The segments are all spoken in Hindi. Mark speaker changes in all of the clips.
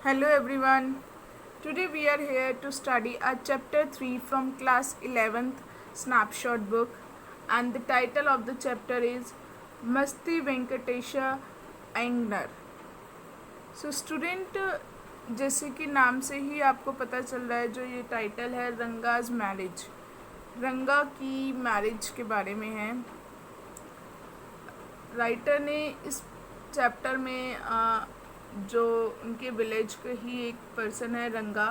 Speaker 1: Hello everyone. Today we are here to study a chapter 3 from class 11th snapshot book, and the title of the chapter is Masti Venkatesha Iyengar. So student, जैसे कि नाम से ही आपको पता चल रहा है, जो ये टाइटल है रंगाज मैरिज, रंगा की मैरिज के बारे में है। राइटर ने इस चैप्टर में जो उनके विलेज के ही एक पर्सन है रंगा,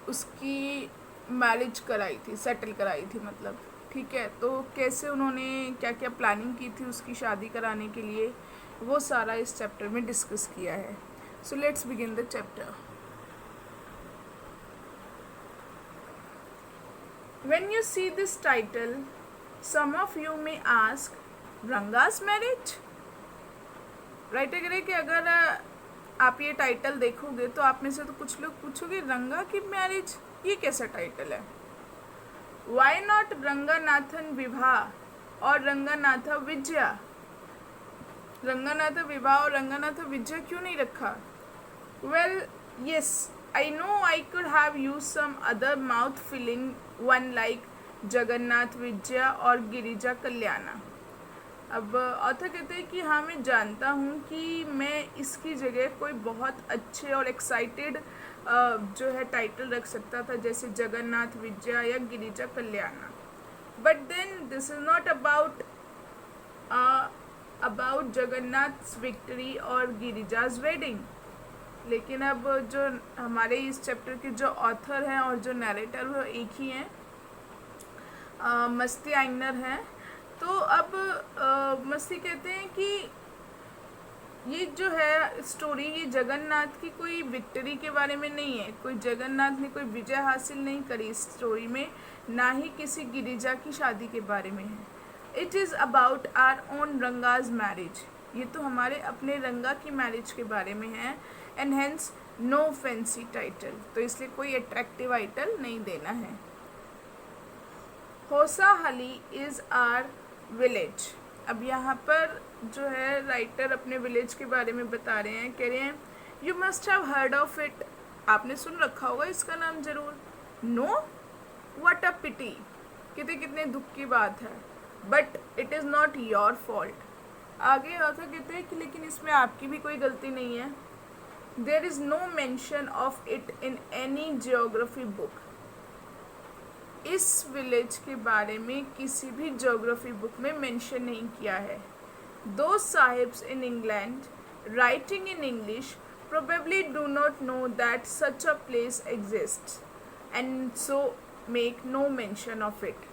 Speaker 1: उसकी मैरिज कराई थी, सेटल कराई थी मतलब, ठीक है। तो कैसे उन्होंने क्या क्या प्लानिंग की थी उसकी शादी कराने के लिए, वो सारा इस चैप्टर में डिस्कस किया है। So let's begin the chapter. When you see this title, some of you may ask, Ranga's marriage? Writer कह रहे कि अगर आप ये टाइटल देखोगे तो आप में से तो कुछ लोग पूछोगे रंगा की मैरिज, ये कैसा टाइटल है? वाई नॉट रंगानाथन विवाह और रंगानाथा विजया? रंगानाथा विवाह और रंगानाथा विजया क्यों नहीं रखा? Well yes, I know I could have use some other mouth filling one like Jagannath Vijaya और गिरिजा कल्याणा। अब ऑथर कहते हैं कि हाँ, मैं जानता हूँ कि मैं इसकी जगह कोई बहुत अच्छे और एक्साइटेड जो है टाइटल रख सकता था, जैसे जगन्नाथ विजया या Girija Kalyana. But then this is not about Jagannath victory और गिरिजाज वेडिंग। लेकिन अब जो हमारे इस चैप्टर के जो ऑथर हैं और जो नरेटर वो एक ही हैं, मस्ती आइंगर हैं। तो अब मस्ती कहते हैं कि ये जो है स्टोरी, ये जगन्नाथ की कोई विक्ट्री के बारे में नहीं है, कोई जगन्नाथ ने कोई विजय हासिल नहीं करी इस स्टोरी में, ना ही किसी गिरिजा की शादी के बारे में है। It is about our own Ranga's marriage, ये तो हमारे अपने रंगा की मैरिज के बारे में है। And hence no fancy title, तो इसलिए कोई अट्रैक्टिव टाइटल नहीं देना है। Hosahalli is our village. अब यहाँ पर जो है राइटर अपने विलेज के बारे में बता रहे हैं, कह रहे हैं you must have heard of it, आपने सुन रखा होगा इसका नाम जरूर। नो, व्हाट अ पिटी, कहते कितने दुख की बात है। But it is not your fault. आगे ऑथर कहते हैं कि लेकिन इसमें आपकी भी कोई गलती नहीं है। There is no mention of it in any geography book. इस विलेज के बारे में किसी भी ज्योग्राफी बुक में मेंशन नहीं किया है। दो sahibs in England writing in English probably do not know that such a place exists and so make no mention of it।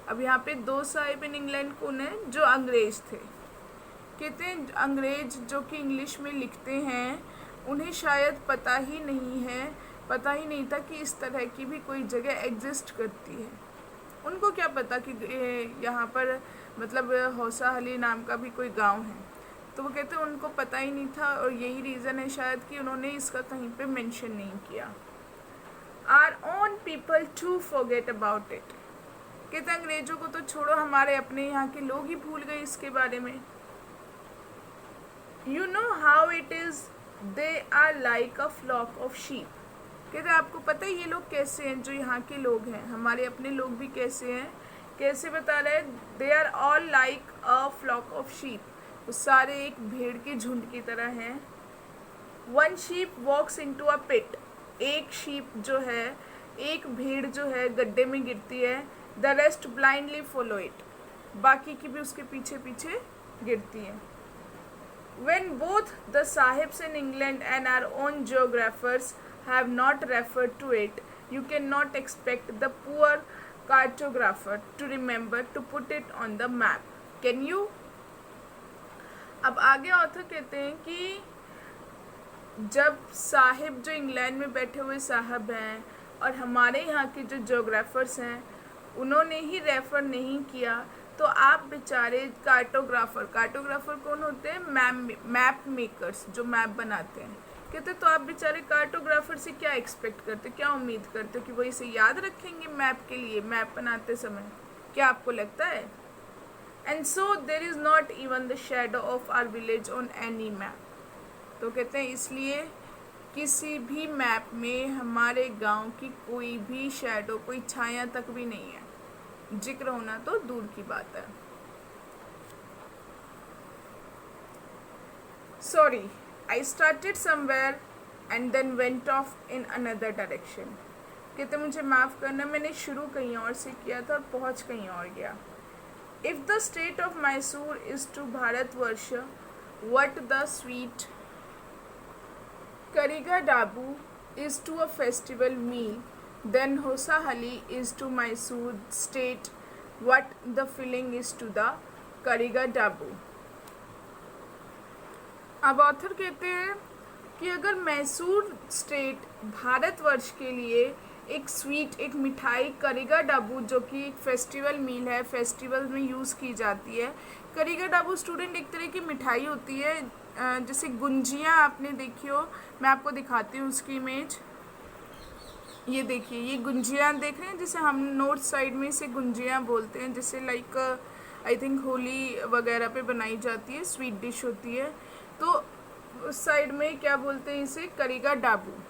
Speaker 1: अब यहाँ पे दो साहिब इन इंग्लैंड कौन है? जो अंग्रेज थे। कहते हैं अंग्रेज जो कि इंग्लिश में लिखते हैं, उन्हें शायद पता ही नहीं था कि इस तरह की भी कोई जगह एग्जिस्ट करती है। उनको क्या पता कि यहाँ पर मतलब होसाहली नाम का भी कोई गांव है। तो वो कहते हैं उनको पता ही नहीं था, और यही रीज़न है शायद कि उन्होंने इसका कहीं पे मेंशन नहीं किया। Our own people to forget about it. कहते हैं अंग्रेजों को तो छोड़ो, हमारे अपने यहाँ के लोग ही भूल गए इसके बारे में। You know how it is, they are like a flock of sheep. कहते हैं आपको पता है ये लोग कैसे हैं, जो यहाँ के लोग हैं, हमारे अपने लोग भी कैसे हैं। कैसे बता रहे हैं? They are all like a flock of sheep, वो सारे एक भेड़ के झुंड की तरह हैं। One sheep walks into a pit, एक शीप जो है, एक भेड़ जो है गड्ढे में गिरती है। The rest blindly follow it, बाकी की भी उसके पीछे पीछे गिरती है। When both the sahibs in England and our own geographers have not referred to it, you cannot expect the poor cartographer to remember to put it on the map. Can you? अब आगे ऑथर कहते हैं कि जब साहिब जो इंग्लैंड में बैठे हुए साहब हैं और हमारे यहाँ के जो जोग्राफर्स हैं, उन्होंने ही रेफ़र नहीं किया, तो आप बेचारे कार्टोग्राफर कौन होते हैं? मैप मेकर्स, जो मैप बनाते हैं। कहते तो आप बेचारे कार्टोग्राफर से क्या एक्सपेक्ट करते, क्या उम्मीद करते कि वो इसे याद रखेंगे मैप के लिए, मैप बनाते समय? क्या आपको लगता है? And so there is not even the shadow of our village on any map. तो कहते हैं इसलिए किसी भी मैप में हमारे गांव की कोई भी शैडो, कोई छाया तक भी नहीं है, जिक्र होना तो दूर की बात है। Sorry, I started somewhere and then went off in another direction. कहते मुझे माफ़ करना, मैंने शुरू कहीं और से किया था और पहुंच कहीं और गया। If the state of Mysore is to Bharatavarsha what the sweet Kariga Dabu is to a festival meal, then Hosahali is to Mysore state what the filling is to the Kariga Dabu। अब ऑथर कहते हैं कि अगर मैसूर स्टेट भारतवर्ष के लिए एक स्वीट, एक मिठाई करिगा डाबू, जो कि एक फेस्टिवल मील है, फेस्टिवल में यूज़ की जाती है। करिगा डाबू स्टूडेंट एक तरह की मिठाई होती है, जैसे गुंजियाँ आपने देखी हो, मैं आपको दिखाती हूँ उसकी इमेज। ये देखिए, ये गुंजियाँ देख रहे हैं, जिसे हम नॉर्थ साइड में इसे गुंजियाँ बोलते हैं, जैसे लाइक आई थिंक होली वगैरह पे बनाई जाती है, स्वीट डिश होती है। तो उस साइड में क्या बोलते हैं इसे, करिगा डाबू।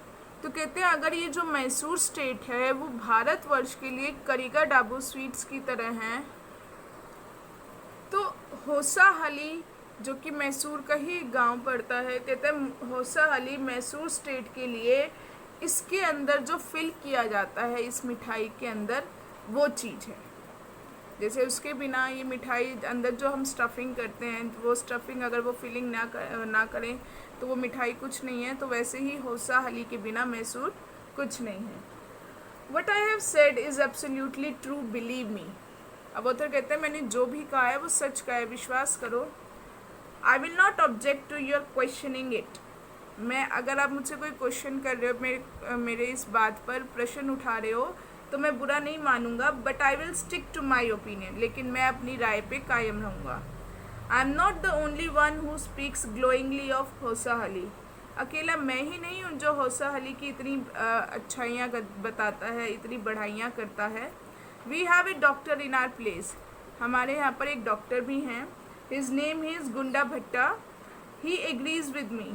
Speaker 1: तो कहते हैं अगर ये जो मैसूर स्टेट है वो भारतवर्ष के लिए करिगा डाबू स्वीट्स की तरह हैं, तो होसाहली जो कि मैसूर का ही गांव पड़ता है, कहते हैं होसाहली मैसूर स्टेट के लिए इसके अंदर जो फिल किया जाता है इस मिठाई के अंदर, वो चीज़ है। जैसे उसके बिना ये मिठाई अंदर जो हम स्टफिंग करते हैं, वो स्टफिंग अगर वो फिलिंग ना करें तो वो मिठाई कुछ नहीं है, तो वैसे ही होसाहली के बिना मैसूर कुछ नहीं है। What I have said is absolutely true, believe me. अब ऑथर कहते हैं मैंने जो भी कहा है वो सच का है, विश्वास करो। I will not object to your questioning it. मैं, अगर आप मुझसे कोई क्वेश्चन कर रहे हो, मेरे इस बात पर प्रश्न उठा रहे हो, तो मैं बुरा नहीं मानूंगा, but I will stick to my opinion, लेकिन मैं अपनी राय पे कायम रहूँगा। I am not the only one who speaks glowingly of Hosahalli. अकेला मैं ही नहीं हूँ जो होसाहली की इतनी अच्छाइयाँ बताता है, इतनी बढ़ाइयाँ करता है। We have a doctor in our place. हमारे यहाँ पर एक डॉक्टर भी हैं। His name is Gunda Bhatta. He agrees with me.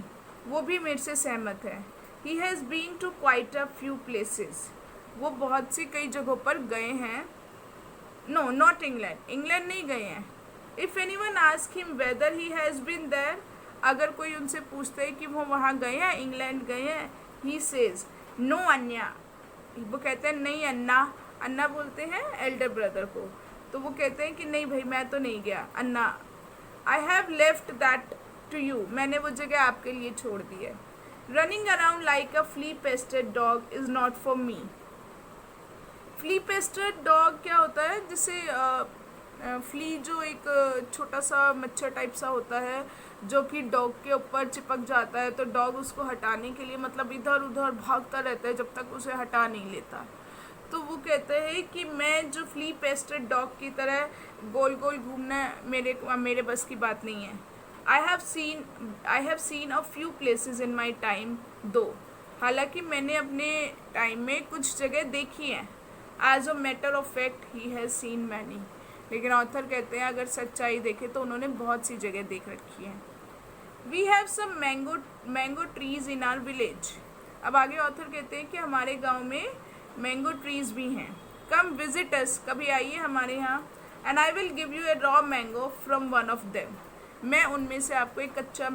Speaker 1: वो भी मेरे से सहमत है। He has been to quite a few places. वो बहुत सी कई जगहों पर गए हैं। नो, नॉट इंग्लैंड, इंग्लैंड नहीं गए हैं। If any one ask him whether he has been there, अगर कोई उनसे पूछते हैं कि वो वहाँ गए हैं, इंग्लैंड गए हैं, ही सेज नो अन्या। वो कहते हैं नहीं अन्ना। अन्ना बोलते हैं एल्डर ब्रदर को, तो वो कहते हैं कि नहीं भाई मैं तो नहीं गया Anna. I have left that to you, मैंने वो जगह आपके लिए छोड़ दी है। Running around like a flea pestered dog is not for me. Flea pestered dog क्या होता है, जिसे फ्ली जो एक छोटा सा मच्छर टाइप सा होता है जो कि डॉग के ऊपर चिपक जाता है, तो डॉग उसको हटाने के लिए मतलब इधर उधर भागता रहता है जब तक उसे हटा नहीं लेता। तो वो कहते हैं कि मैं जो फ्ली पेस्टेड डॉग की तरह गोल गोल घूमना मेरे बस की बात नहीं है। I have seen a few places in my time दो। हालांकि मैंने अपने टाइम में कुछ जगह देखी हैं। As a matter of fact he has seen many. लेकिन ऑथर कहते हैं अगर सच्चाई देखें तो उन्होंने बहुत सी जगह देख रखी है। We have some mango trees in our village. अब आगे ऑथर कहते हैं कि हमारे गांव में मैंगो ट्रीज़ भी हैं। कम विजिट अस, कभी आइए हमारे यहाँ। And I will give U A raw mango from one of them. मैं उनमें से आपको एक कच्चा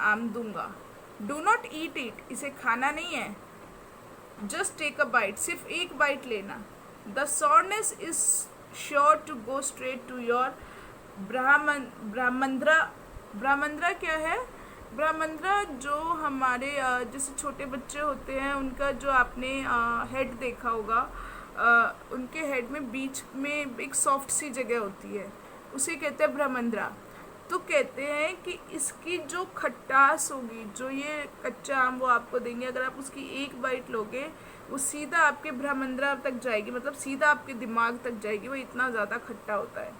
Speaker 1: आम दूंगा। डू नॉट ईट इट, इसे खाना नहीं है। जस्ट टेक अ बाइट, सिर्फ एक बाइट लेना। The soreness is sure to go straight to your brahmarandhra. Brahmarandhra क्या है? ब्राह्मंद्रा जो हमारे जैसे छोटे बच्चे होते हैं उनका जो आपने हेड देखा होगा, उनके हेड में बीच में एक सॉफ्ट सी जगह होती है, उसे कहते हैं ब्राह्मंद्रा। तो कहते हैं कि इसकी जो खटास होगी, जो ये कच्चा आम वो आपको देंगे, अगर आप उसकी एक बाइट लोगे वो सीधा आपके ब्राह्मंद्रा तक जाएगी, मतलब सीधा आपके दिमाग तक जाएगी, वो इतना ज़्यादा खट्टा होता है।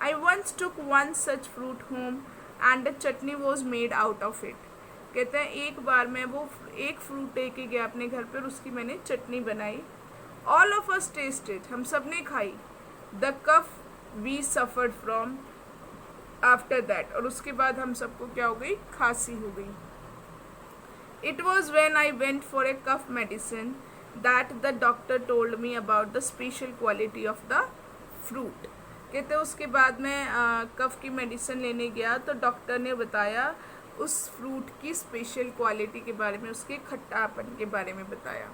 Speaker 1: I once took one such fruit home and a chutney was made out of it. कहते हैं एक बार मैं वो एक फ्रूट लेके गया अपने घर पर, उसकी मैंने चटनी बनाई। ऑल ऑफ अस टेस्टेड, हम सब ने खाई। The cough we suffered from after that, और उसके बाद हम सबको क्या हो गई, खांसी हो गई। It was when I went for a cough medicine that the doctor told me about the special quality of the fruit. कहते उसके बाद में कफ की मेडिसिन लेने गया तो डॉक्टर ने बताया उस फ्रूट की स्पेशल क्वालिटी के बारे में, उसके खट्टापन के बारे में बताया.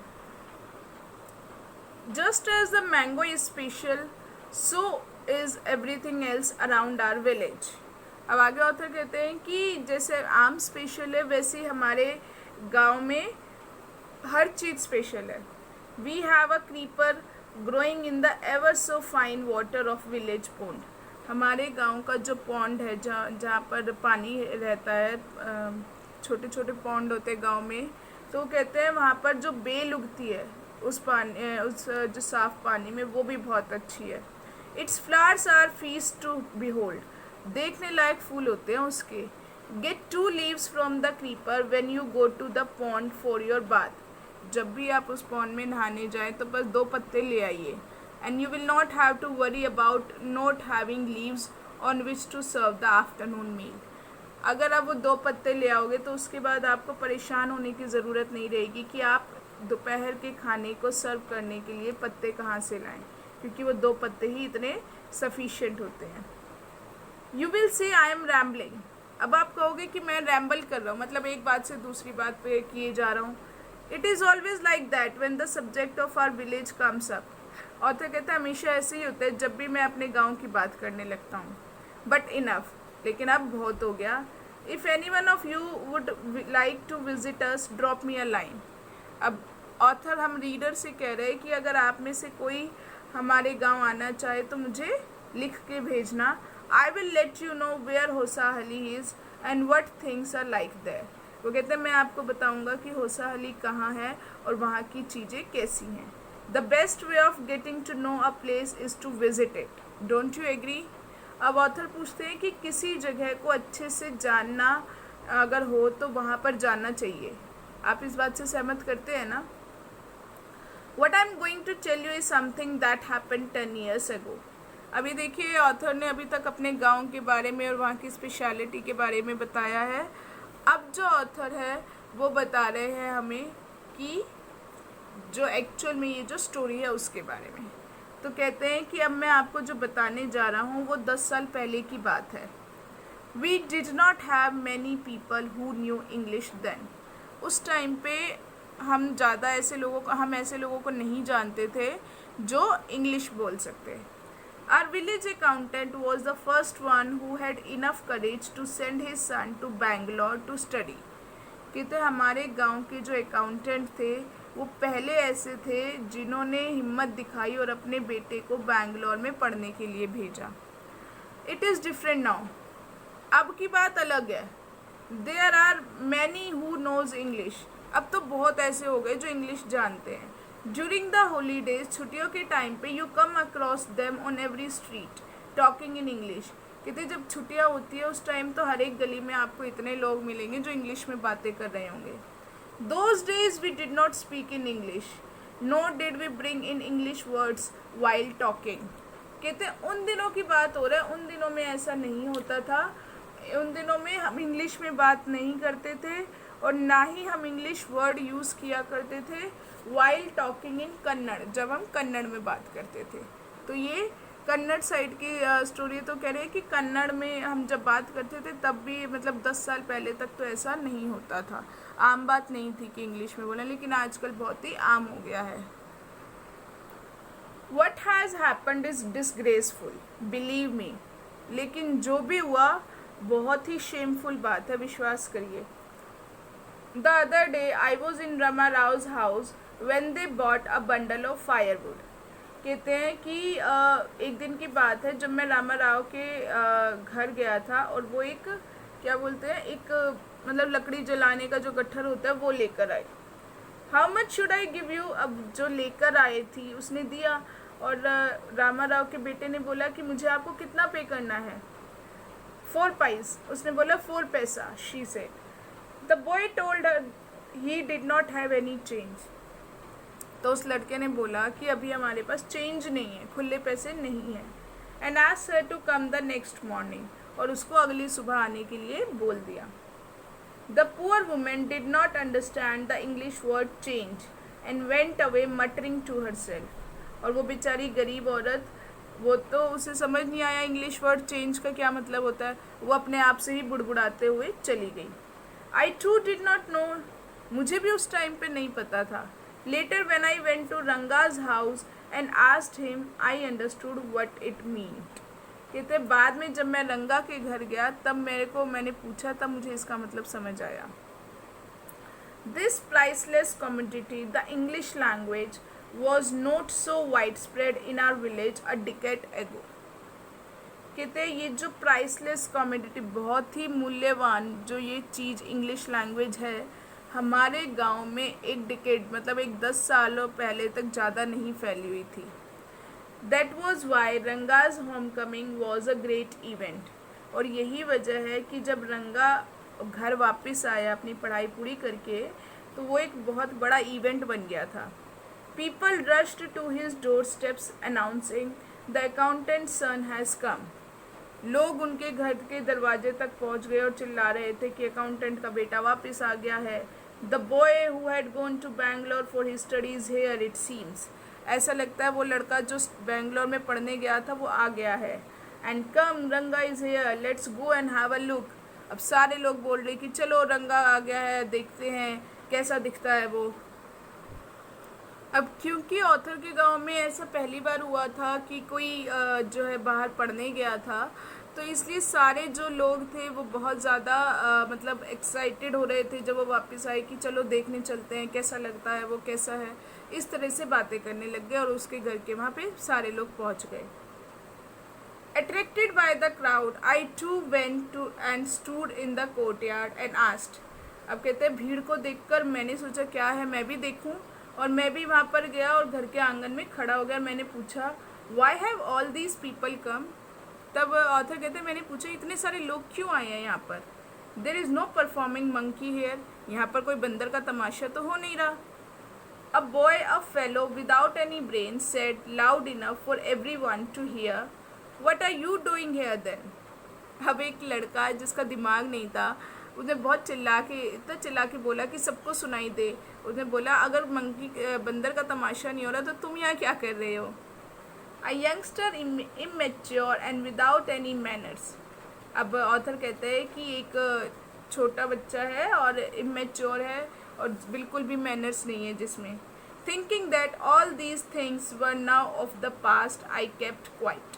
Speaker 1: Just as the mango is special, so is everything else around our village. अब आगे ऑथर कहते हैं कि जैसे आम स्पेशल है वैसे ही हमारे गांव में हर चीज़ स्पेशल है. We have a creeper growing in the ever so fine water of village pond. हमारे गांव का जो पॉन्ड है जहाँ पर पानी रहता है, छोटे छोटे पॉन्ड होते हैं गांव में, तो कहते हैं वहाँ पर जो बेल उगती है उस पानी, उस जो साफ़ पानी में, वो भी बहुत अच्छी है. Its flowers are feast to behold. देखने लायक फूल होते हैं उसके. Get 2 leaves from the creeper when you go to the pond for your bath. जब भी आप उस पॉन्ड में नहाने जाएं तो बस 2 पत्ते ले आइए. And you will not have to worry about not having leaves on which to serve the afternoon meal. अगर आप वो 2 पत्ते ले आओगे तो उसके बाद आपको परेशान होने की ज़रूरत नहीं रहेगी कि आप दोपहर के खाने को सर्व करने के लिए पत्ते कहाँ से लाएं, क्योंकि वो 2 पत्ते ही इतने सफिशिएंट होते हैं. You will say I am rambling. अब आप कहोगे कि मैं रैम्बल कर रहा हूँ, मतलब एक बात से दूसरी बात पे किए जा रहा हूँ. It is always like that when the subject of our village comes up. Author कहता है हमेशा ऐसे ही होता है जब भी मैं अपने गाँव की बात करने लगता हूँ. बट इनफ, लेकिन अब बहुत हो गया. If any one of you would like to visit us drop me a line. अब ऑथर हम रीडर से कह रहे हैं कि अगर आप में से कोई हमारे गांव आना चाहे तो मुझे लिख के भेजना. I will let you know where Hosahalli is and what things are like there. वो कहते हैं मैं आपको बताऊंगा कि होसाहली कहाँ है और वहाँ की चीज़ें कैसी हैं. The best way of getting to know a place is to visit it. Don't you agree. अब ऑथर पूछते हैं कि किसी जगह को अच्छे से जानना अगर हो तो वहाँ पर जाना चाहिए. आप इस बात से सहमत करते हैं ना. What I'm going to tell you is something that happened 10 years ago. अभी देखिए ऑथर ने अभी तक अपने गांव के बारे में और वहाँ की स्पेशलिटी के बारे में बताया है. अब जो ऑथर है वो बता रहे हैं हमें कि जो एक्चुअल में ये जो स्टोरी है उसके बारे में. तो कहते हैं कि अब मैं आपको जो बताने जा रहा हूँ वो 10 साल पहले की बात है. We did not have many people who knew English then. उस टाइम पे हम ऐसे लोगों को नहीं जानते थे जो इंग्लिश बोल सकते. Our village accountant was the first one who had enough courage to send his son to Bangalore to study. कहते हमारे गांव के जो अकाउंटेंट थे वो पहले ऐसे थे जिन्होंने हिम्मत दिखाई और अपने बेटे को बैंगलोर में पढ़ने के लिए भेजा. It is different now. अब की बात अलग है. There are many who knows English. अब तो बहुत ऐसे हो गए जो इंग्लिश जानते हैं. ड्यूरिंग द हॉलीडेज, छुट्टियों के टाइम पे, you come across them on every street talking in English. कहते जब छुट्टियाँ होती है उस टाइम तो हर एक गली में आपको इतने लोग मिलेंगे जो इंग्लिश में बातें कर रहे होंगे. Those days we did not speak in English, not did we bring in English words while talking. कहते उन दिनों की बात हो रहा है, उन दिनों में ऐसा नहीं होता था. उन दिनों में हम इंग्लिश में बात नहीं करते थे और ना ही हम इंग्लिश वर्ड यूज़ किया करते थे वाइल टॉकिंग इन कन्नड़, जब हम कन्नड़ में बात करते थे. तो ये कन्नड़ साइड की स्टोरी. तो कह रहे हैं कि कन्नड़ में हम जब बात करते थे तब भी, मतलब 10 साल पहले तक तो ऐसा नहीं होता था. आम बात नहीं थी कि इंग्लिश में बोलें, लेकिन आजकल बहुत ही आम हो गया है. What has happened is disgraceful, believe me. लेकिन जो भी हुआ बहुत ही शेमफुल बात है, विश्वास करिए. The other day I was in Rama Rao's house when they bought a bundle of firewood. कहते हैं कि एक दिन की बात है जब मैं रामा राव के घर गया था और वो एक, क्या बोलते हैं, एक मतलब लकड़ी जलाने का जो गट्ठर होता है वो लेकर आए. How much should I give you. अब जो लेकर आए थी उसने दिया और रामा राव के बेटे ने बोला कि मुझे आपको कितना पे करना है. 4 पैस. उसने बोला 4 पैसा. She said. The boy told her he did not have any change. तो उस लड़के ने बोला कि अभी हमारे पास चेंज नहीं है, खुले पैसे नहीं हैं. And asked her to come the next morning. और उसको अगली सुबह आने के लिए बोल दिया. The poor women did not understand the English word change and went away muttering to herself. और वो बेचारी गरीब औरत, वो तो उसे समझ नहीं आया इंग्लिश वर्ड चेंज का क्या मतलब होता है, वो अपने आप से ही बुड़बुड़ाते हुए चली गई। I too did not know, मुझे भी उस टाइम पे नहीं पता था। Later when I went to Ranga's house and asked him I understood what it mean. कहते बाद में जब मैं रंगा के घर गया तब मैंने पूछा, तब मुझे इसका मतलब समझ आया। This priceless commodity the English language was not so widespread in our village a decade ago। कहते हैं ये जो प्राइसलेस कमोडिटी, बहुत ही मूल्यवान जो ये चीज़ इंग्लिश लैंग्वेज है, हमारे गांव में एक डिकेड मतलब एक 10 सालों पहले तक ज़्यादा नहीं फैली हुई थी। That was why Ranga's home coming was a great event. और यही वजह है कि जब रंगा घर वापस आया अपनी पढ़ाई पूरी करके, तो वो एक बहुत बड़ा इवेंट बन गया था। People rushed to his doorsteps announcing, "The accountant's son has come." लोग उनके घर के दरवाजे तक पहुंच गए और चिल्ला रहे थे कि अकाउंटेंट का बेटा वापस आ गया है। The boy who had gone to Bangalore for his studies here, it seems। ऐसा लगता है वो लड़का जो बेंगलोर में पढ़ने गया था वो आ गया है। And come, Ranga is here, let's go and have a look। अब सारे लोग बोल रहे कि चलो रंगा आ गया है, देखते हैं कैसा दिखता है वो। अब क्योंकि ऑथर के गांव में ऐसा पहली बार हुआ था कि कोई जो है बाहर पढ़ने गया था, तो इसलिए सारे जो लोग थे वो बहुत ज़्यादा मतलब एक्साइटेड हो रहे थे जब वो वापस आए कि चलो देखने चलते हैं कैसा लगता है वो, कैसा है। इस तरह से बातें करने लग गए और उसके घर के वहाँ पे सारे लोग पहुँच गए। Attracted by the crowd I too went to and stood in the courtyard and asked. अब कहते हैं भीड़ को देखकर मैंने सोचा क्या है मैं भी देखूं, और मैं भी वहाँ पर गया और घर के आंगन में खड़ा हो गया। मैंने पूछा why have all these people come. तब ऑथर कहते हैं मैंने पूछा इतने सारे लोग क्यों आए हैं यहाँ पर। There is no performing monkey here, यहाँ पर कोई बंदर का तमाशा तो हो नहीं रहा। A boy a fellow without any brain said loud enough for every one to hear, what are you doing here then. अब एक लड़का जिसका दिमाग नहीं था, उसने बहुत इतना चिल्ला के बोला कि सबको सुनाई दे। उसने बोला अगर मंकी बंदर का तमाशा नहीं हो रहा तो तुम यहाँ क्या कर रहे हो। A youngster immature and without any manners. अब ऑथर कहते हैं कि एक छोटा बच्चा है और इमेच्योर है और बिल्कुल भी मैनर्स नहीं है जिसमें। Thinking that all these things were now of the past I kept quite.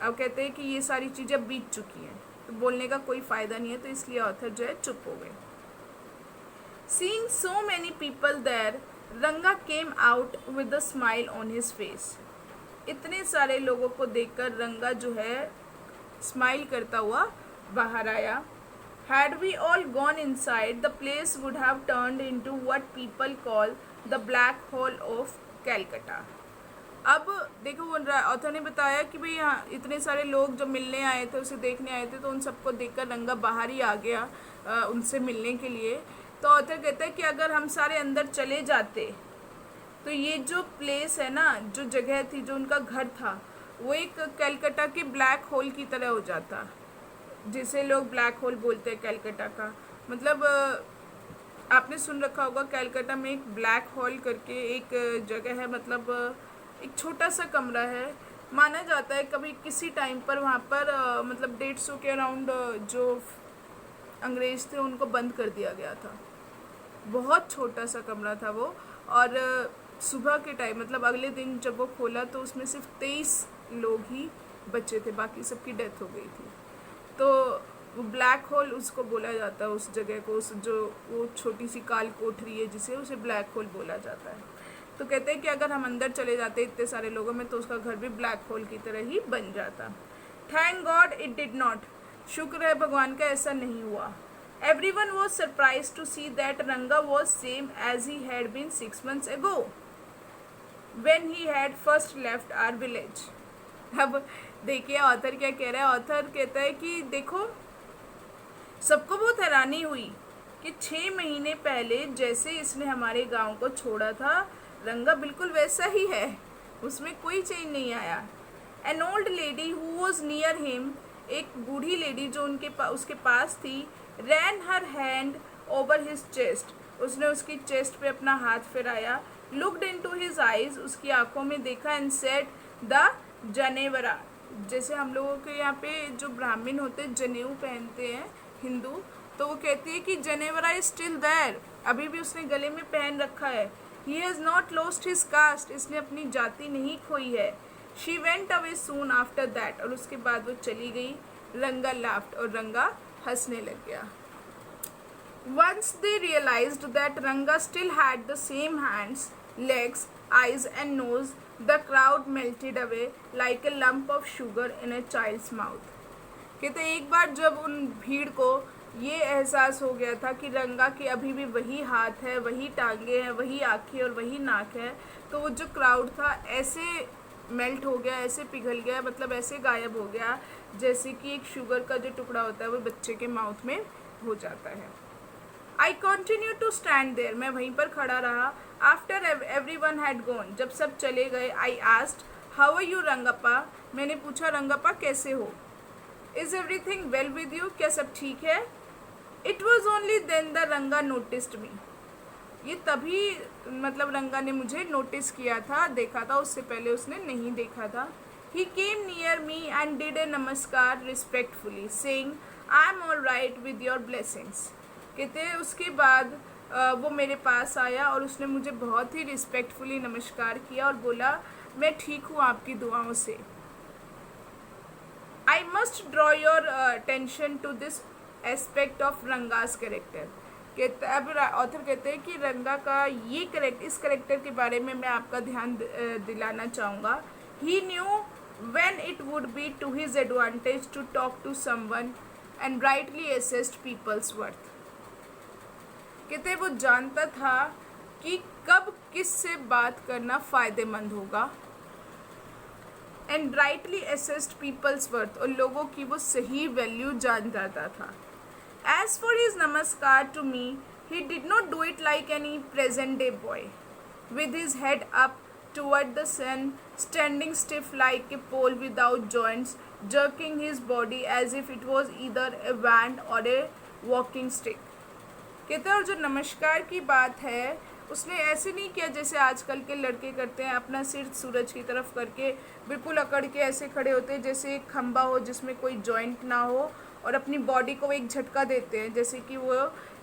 Speaker 1: अब कहते हैं कि ये सारी चीज़ें बीत चुकी हैं तो बोलने का कोई फ़ायदा नहीं है, तो इसलिए ऑथर जो है चुप हो गए। Seeing so many people there, रंगा came out with a smile on his face। इतने सारे लोगों को देखकर रंगा जो है स्माइल करता हुआ बाहर आया। Had we all gone inside, the place would have turned into what people call the black hole of Calcutta। अब देखो वो ऑथर ने बताया कि भाई यहाँ इतने सारे लोग जो मिलने आए थे, उसे देखने आए थे, तो उन सबको देखकर रंगा बाहर ही आ गया उनसे मिलने के लिए। तो ऑथर कहता है कि अगर हम सारे अंदर चले जाते तो ये जो प्लेस है ना, जो जगह थी, जो उनका घर था, वो एक कलकत्ता के ब्लैक होल की तरह हो जाता, जिसे लोग ब्लैक होल बोलते हैं कलकत्ता का। मतलब आपने सुन रखा होगा कलकत्ता में एक ब्लैक होल करके एक जगह है, मतलब एक छोटा सा कमरा है। माना जाता है कभी किसी टाइम पर वहाँ पर मतलब 150 के अराउंड जो अंग्रेज़ थे उनको बंद कर दिया गया था। बहुत छोटा सा कमरा था वो, और सुबह के टाइम मतलब अगले दिन जब वो खोला तो उसमें सिर्फ 23 लोग ही बचे थे, बाकी सबकी डेथ हो गई थी। तो वो ब्लैक होल उसको बोला जाता है, उस जगह को, उस जो वो छोटी सी काल कोठरी है जिसे, उसे ब्लैक होल बोला जाता है। तो कहते हैं कि अगर हम अंदर चले जाते इतने सारे लोगों में तो उसका घर भी ब्लैक होल की तरह ही बन जाता। Thank God it did not. शुक्र है भगवान का ऐसा नहीं हुआ। Everyone was surprised to see that Ranga was same as he had been 6 months ago when he had first left our village। अब देखिए ऑथर क्या कह रहा है। ऑथर कहता है कि देखो सबको बहुत हैरानी हुई कि 6 महीने पहले जैसे इसने हमारे गांव को छोड़ा था, रंगा बिल्कुल वैसा ही है, उसमें कोई चेंज नहीं आया। An old lady who was near him, एक बूढ़ी लेडी जो उसके पास थी, ran her hand over his chest, उसने उसकी चेस्ट पे अपना हाथ फिराया, looked into his eyes, उसकी आंखों में देखा, एंड सेड द जनेवरा, जैसे हम लोगों के यहाँ पे जो ब्राह्मण होते हैं जनेऊ पहनते हैं हिंदू, तो वो कहती है कि जनेवरा इज स्टिल देयर, अभी भी उसने गले में पहन रखा है। He has not lost his cast, इसने अपनी जाति नहीं खोई है। She went away soon after that, और उसके बाद वो चली गई। रंगा लाफ्ड, और रंगा हंसने लग गया। Once they realized that Ranga still had the same hands, legs, eyes and nose, the crowd melted away like a lump of sugar in a child's mouth. कहते एक बार जब उन भीड़ को ये एहसास हो गया था कि रंगा के अभी भी वही हाथ है, वही टांगे हैं, वही आँखें और वही नाक है, तो वो जो क्राउड था ऐसे मेल्ट हो गया, ऐसे पिघल गया, मतलब ऐसे गायब हो गया जैसे कि एक शुगर का जो टुकड़ा होता है वो बच्चे के माउथ में हो जाता है। I continue to stand there, मैं वहीं पर खड़ा रहा। After every one had gone, जब सब चले गए। I asked how are you Rangappa, मैंने पूछा रंगप्पा कैसे हो। Is everything well with you, क्या सब ठीक है। It was only then the Ranga noticed me, ये तभी मतलब रंगा ने मुझे नोटिस किया था, देखा था, उससे पहले उसने नहीं देखा था। He came near me and did a namaskar respectfully saying I am all right with your blessings. कहते हैं उसके बाद वो मेरे पास आया और उसने मुझे बहुत ही रिस्पेक्टफुली नमस्कार किया और बोला मैं ठीक हूँ आपकी दुआओं से। I must draw your attention to this aspect of Ranga's character. कहते अब ऑथर कहते हैं कि रंगा का ये इस करेक्टर के बारे में मैं आपका ध्यान दिलाना चाहूँगा। He knew when it would be to his advantage to talk to someone and rightly assessed people's worth. कहते वो जानता था कि कब किस से बात करना फ़ायदेमंद होगा, and rightly assessed people's worth, और लोगों की वो सही वैल्यू जान जाता था। As for his namaskar to me, he did not do it like any present day boy with his head up toward the sun, standing stiff like a pole without joints, jerking his body as if it was either a wand or a walking stick। कहते हैं और जो नमस्कार की बात है उसने ऐसे नहीं किया जैसे आजकल के लड़के करते हैं, अपना सिर सूरज की तरफ करके बिल्कुल अकड़ के ऐसे खड़े होते हैं जैसे एक खंबा हो जिसमें कोई जॉइंट ना हो, और अपनी बॉडी को एक झटका देते हैं जैसे कि वो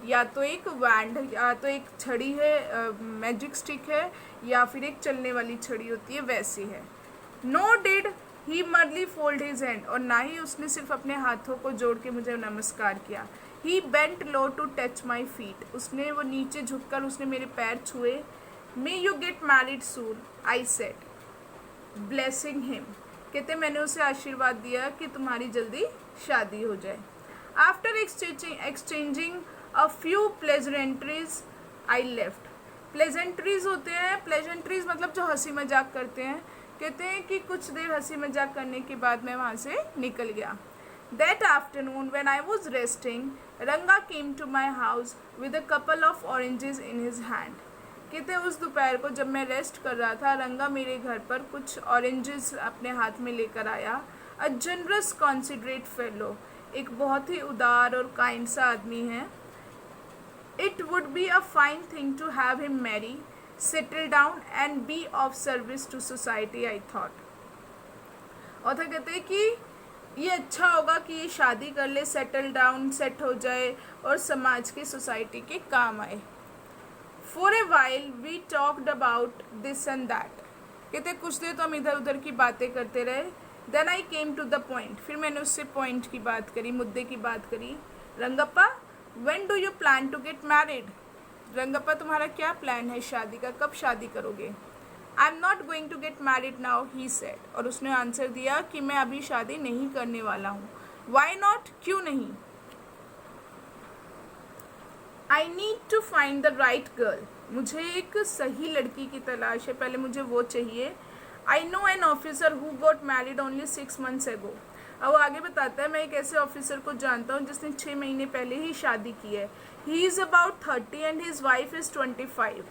Speaker 1: या तो एक वैंड या तो एक छड़ी है, मैजिक स्टिक है, या फिर एक चलने वाली छड़ी होती है, वैसी है। Nor did he merely fold his hand, और ना ही उसने सिर्फ अपने हाथों को जोड़ के मुझे नमस्कार किया। He bent low to touch my feet, उसने वो नीचे झुककर उसने मेरे पैर छुए। May you get married soon, I said, blessing him. कहते मैंने उसे आशीर्वाद दिया कि तुम्हारी जल्दी शादी हो जाए। After exchanging a few pleasantries I left. Pleasantries होते हैं, प्लेजेंट्रीज मतलब जो हंसी मजाक करते हैं। कहते हैं कि कुछ देर हंसी मजाक करने के बाद मैं वहाँ से निकल गया। That afternoon when I was resting, Ranga came to my house with a couple of oranges in his hand। कहते उस दोपहर को जब मैं रेस्ट कर रहा था, रंगा मेरे घर पर कुछ ऑरेंजेस अपने हाथ में लेकर आया। अ जनरस कॉन्सिडरेट फेलो, एक बहुत ही उदार और काइंड सा आदमी है। It would be a fine thing to have him marry, settle down and be of service to society, I thought. और कहते हैं कि ये अच्छा होगा कि ये शादी कर ले, सेटल डाउन, सेट हो जाए और समाज के सोसाइटी के काम आए। For a while we talked about this and that. कहते कुछ देर तो हम इधर उधर की बातें करते रहे। Then I came to the point, फिर मैंने उससे पॉइंट की बात करी, मुद्दे की बात करी। Rangappa, when do you plan to get married? Rangappa तुम्हारा क्या प्लान है शादी का, कब शादी करोगे? I am not going to get married now, he said. और उसने आंसर दिया कि मैं अभी शादी नहीं करने वाला हूँ। वाई नॉट, क्यों नहीं? I need to find the right girl, मुझे एक सही लड़की की तलाश है, पहले मुझे वो चाहिए। I know an officer who got married only 6 months ago। अब वो आगे बताता है मैं एक ऐसे ऑफिसर को जानता हूँ जिसने 6 महीने पहले ही शादी की है। He is about 30 and his wife is 25,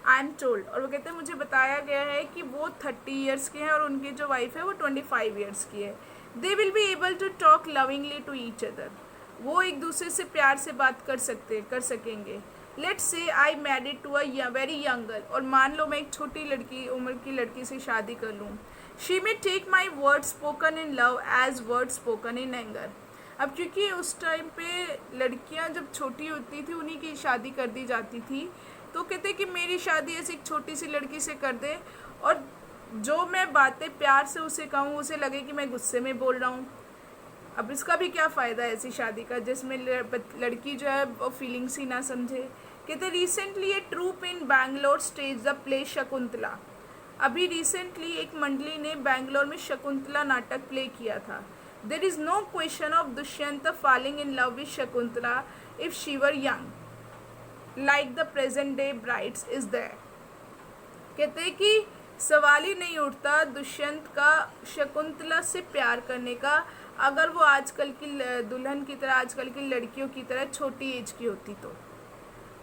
Speaker 1: I am told. और वो कहते हैं मुझे बताया गया है कि वो 30 ईयर्स के हैं और उनकी जो वाइफ है वो 25 ईयर्स की है। They will be able to talk lovingly to each other. वो एक दूसरे से प्यार से बात कर सकेंगे। Let's say I married to a very young girl, और मान लो मैं एक छोटी लड़की उम्र की लड़की से शादी कर लूँ। She may take my word spoken in love as word spoken in anger. अब क्योंकि उस टाइम पे लड़कियां जब छोटी होती थी उन्हीं की शादी कर दी जाती थी, तो कहते कि मेरी शादी ऐसी एक छोटी सी लड़की से कर दे, और जो मैं बातें प्यार से उसे कहूँ उसे लगे कि मैं गुस्से में बोल रहा हूँ। अब इसका भी क्या फ़ायदा है ऐसी शादी का जिसमें लड़की जो है वो फीलिंग्स ही ना समझे। कहते recently a troupe in Bangalore stage the play Shakuntala. अभी रिसेंटली एक मंडली ने बैंगलोर में शकुंतला नाटक प्ले किया था। There is no question of Dushyant falling in love with Shakuntala if she were young like the present day brides is there. कहते हैं कि सवाल ही नहीं उठता दुष्यंत का शकुंतला से प्यार करने का, अगर वो आजकल की दुल्हन की तरह, आजकल की लड़कियों की तरह छोटी एज की होती तो।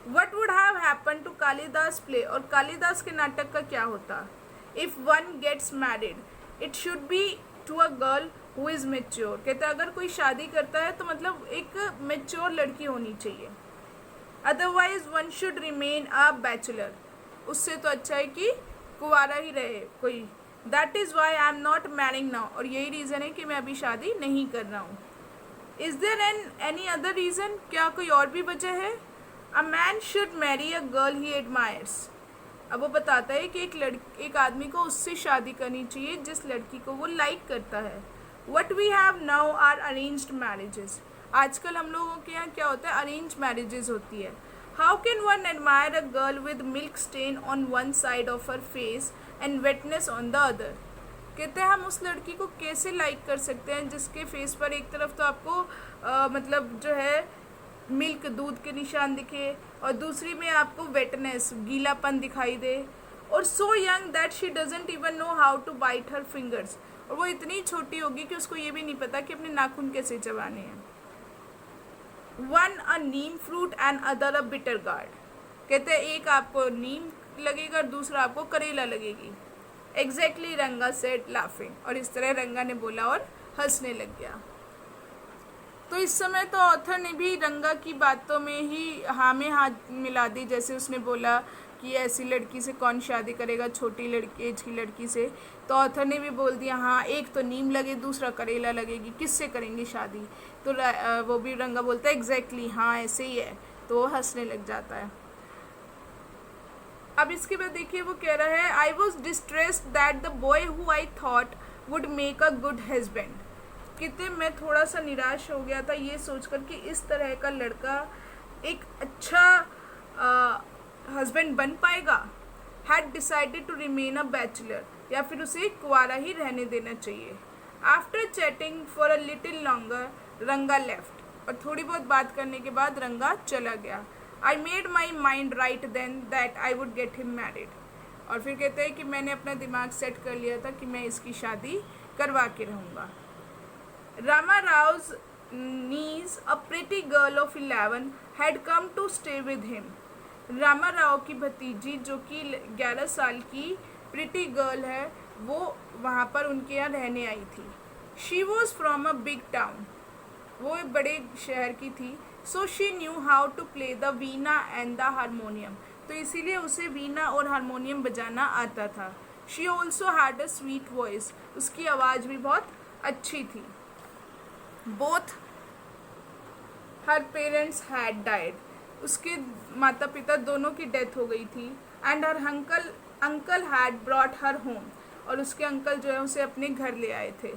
Speaker 1: What would have happen to Kalidasa play, और कालिदास के नाटक का क्या होता। If one gets married it should be to a girl who is mature. कहते अगर कोई शादी करता है तो मतलब एक मेच्योर लड़की होनी चाहिए। Otherwise one should remain a bachelor, उससे तो अच्छा है कि कुंवारा ही रहे कोई। That is why I am not marrying now, और यही रीज़न है कि मैं अभी शादी नहीं कर रहा हूँ। Is there any other reason, क्या कोई और भी वजह है। A man should marry a girl he admires. अब वो बताता है कि एक आदमी को उससे शादी करनी चाहिए जिस लड़की को वो लाइक करता है। What we have now are arranged marriages. आजकल हम लोगों के यहाँ क्या होता है, अरेंज मैरिजेस होती है। How can one admire a girl with milk stain on one side of her face and wetness on the other. कहते हैं हम उस लड़की को कैसे लाइक कर सकते हैं जिसके फेस पर एक तरफ तो आपको मतलब जो है मिल्क दूध के निशान दिखे, और दूसरी में आपको वेटनेस गीलापन दिखाई दे, और so young that she doesn't even know how to bite her fingers. और वो इतनी छोटी होगी कि उसको ये भी नहीं पता कि अपने नाखून कैसे चबाने हैं। One a Neem fruit and other a bitter gourd. कहते हैं एक आपको नीम लगेगा और दूसरा आपको करेला लगेगी। एग्जैक्टली रंगा सेड लाफिंग, और इस तरह रंगा ने बोला और हंसने लग गया। तो इस समय तो ऑथर ने भी रंगा की बातों में ही हाँ में हाथ मिला दी। जैसे उसने बोला कि ऐसी लड़की से कौन शादी करेगा, छोटी लड़की एज की लड़की से, तो ऑथर ने भी बोल दिया हाँ एक तो नीम लगे दूसरा करेला लगेगी, किससे करेंगे शादी। तो वो भी रंगा बोलता है एग्जैक्टली हाँ ऐसे ही है, तो वो हंसने लग जाता है। अब इसके बाद देखिए वो कह रहा है I was distressed that the boy who I thought would make a good husband. कितने मैं थोड़ा सा निराश हो गया था ये सोचकर कि इस तरह का लड़का एक अच्छा हस्बैंड बन पाएगा। Had decided to remain a bachelor, या फिर उसे कुंवारा ही रहने देना चाहिए। After chatting for a little longer Ranga left, और थोड़ी बहुत बात करने के बाद रंगा चला गया। I made my mind right then that I would get him married. और फिर कहते हैं कि मैंने अपना दिमाग सेट कर लिया था कि मैं इसकी शादी करवा के रहूँगा। Rama Rao's niece, a pretty girl of 11, had come to stay with him. Rama Rao की भतीजी जो कि 11 साल की प्रिटी गर्ल है, वो वहाँ पर उनके यहाँ रहने आई थी। She was from a big town, वो एक बड़े शहर की थी। So she knew how to play the veena and the harmonium, तो इसीलिए उसे वीणा और हारमोनियम बजाना आता था। She also had a sweet voice, उसकी आवाज़ भी बहुत अच्छी थी। Both her parents had died, उसके माता पिता दोनों की डेथ हो गई थी। And her uncle had brought her home, और उसके अंकल जो है उसे अपने घर ले आए थे।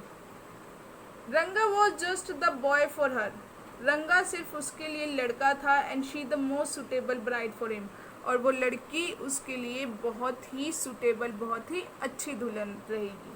Speaker 1: रंगा was just the boy for her, रंगा सिर्फ उसके लिए लड़का था। And she the most suitable bride for him, और वो लड़की उसके लिए बहुत ही सुटेबल, बहुत ही अच्छी दुल्हन रहेगी।